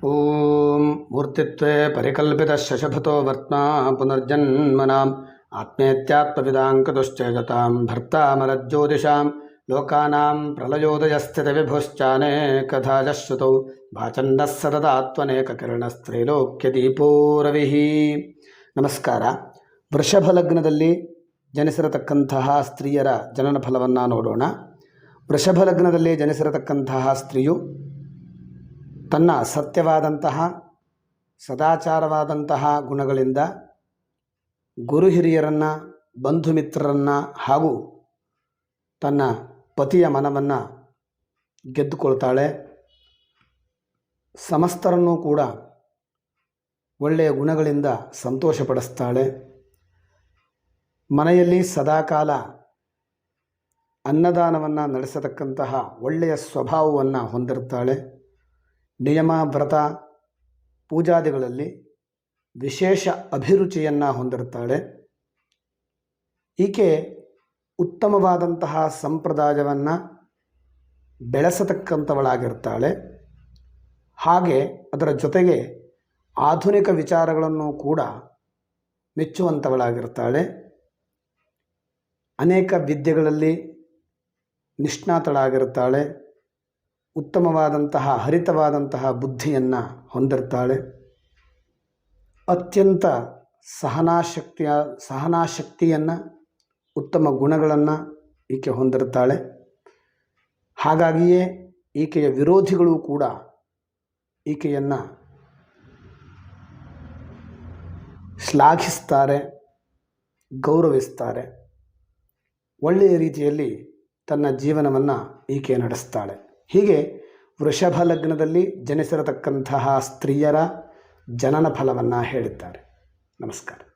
ಓಂ ಮೂರ್ತಿತ್ವೇ ಪರಿಕಲ್ಪಿತಶಶಭತೋ ವರ್ತ್ಮಾ ಪುನರ್ಜನ್ಮನಾಂ ಆತ್ಮೇತ್ಯಾತ್ಮವಿದಾಂಕದುಶ್ಚೇಜತಾಂ ಭರ್ತಾಮರಜ್ಯೋತಿಷಾಂ ಲೋಕಾನಾಂ ಪ್ರಳಯೋದಯಸ್ಥಿತವಿಭುಶ್ಚಾನೇಕಧಾಜಶ್ರುತೌ ಭಾಚನ್ನಃ ಸತತಾತ್ಮನೇಕಕಿರಣಸ್ತ್ರೈಲೋಕ್ಯದೀಪೋ ರವಿಃ. ನಮಸ್ಕಾರ. ವೃಷಭ ಲಗ್ನದಲ್ಲಿ ಜನಿಸಿರತಕ್ಕಂತಹ ಸ್ತ್ರೀಯರ ಜನನ ಫಲವನ್ನು ನೋಡೋಣ. ವೃಷಭ ಲಗ್ನದಲ್ಲಿ ಜನಿಸಿರತಕ್ಕಂತಹ ಸ್ತ್ರೀಯು ತನ್ನ ಸತ್ಯವಾದಂತಹ ಸದಾಚಾರವಾದಂತಹ ಗುಣಗಳಿಂದ ಗುರು ಹಿರಿಯರನ್ನು, ಬಂಧು ಮಿತ್ರರನ್ನು ಹಾಗೂ ತನ್ನ ಪತಿಯ ಮನವನ್ನು ಗೆದ್ದುಕೊಳ್ತಾಳೆ. ಸಮಸ್ತರನ್ನೂ ಕೂಡ ಒಳ್ಳೆಯ ಗುಣಗಳಿಂದ ಸಂತೋಷಪಡಿಸ್ತಾಳೆ. ಮನೆಯಲ್ಲಿ ಸದಾಕಾಲ ಅನ್ನದಾನವನ್ನು ನಡೆಸತಕ್ಕಂತಹ ಒಳ್ಳೆಯ ಸ್ವಭಾವವನ್ನು ಹೊಂದಿರ್ತಾಳೆ. ನಿಯಮ, ವ್ರತ, ಪೂಜಾದಿಗಳಲ್ಲಿ ವಿಶೇಷ ಅಭಿರುಚಿಯನ್ನು ಹೊಂದಿರ್ತಾಳೆ. ಈಕೆ ಉತ್ತಮವಾದಂತಹ ಸಂಪ್ರದಾಯವನ್ನು ಬೆಳೆಸತಕ್ಕಂಥವಳಾಗಿರ್ತಾಳೆ. ಹಾಗೆ ಅದರ ಜೊತೆಗೆ ಆಧುನಿಕ ವಿಚಾರಗಳನ್ನು ಕೂಡ ಮೆಚ್ಚುವಂಥವಳಾಗಿರ್ತಾಳೆ. ಅನೇಕ ವಿದ್ಯೆಗಳಲ್ಲಿ ನಿಷ್ಣಾತಳಾಗಿರ್ತಾಳೆ. ಉತ್ತಮವಾದಂತಹ ಹರಿತವಾದಂತಹ ಬುದ್ಧಿಯನ್ನು ಹೊಂದಿರ್ತಾಳೆ. ಅತ್ಯಂತ ಸಹನಾಶಕ್ತಿಯನ್ನು, ಉತ್ತಮ ಗುಣಗಳನ್ನು ಈಕೆ ಹೊಂದಿರ್ತಾಳೆ. ಹಾಗಾಗಿಯೇ ಈಕೆಯ ವಿರೋಧಿಗಳು ಕೂಡ ಈಕೆಯನ್ನು ಶ್ಲಾಘಿಸ್ತಾರೆ, ಗೌರವಿಸ್ತಾರೆ. ಒಳ್ಳೆಯ ರೀತಿಯಲ್ಲಿ ತನ್ನ ಜೀವನವನ್ನು ಈಕೆ ನಡೆಸ್ತಾಳೆ. ಹೀಗೆ ವೃಷಭ ಲಗ್ನದಲ್ಲಿ ಜನಿಸಿರತಕ್ಕಂತಹ ಸ್ತ್ರೀಯರ ಜನನ ಫಲವನ್ನು ಹೇಳಿದ್ದಾರೆ. ನಮಸ್ಕಾರ.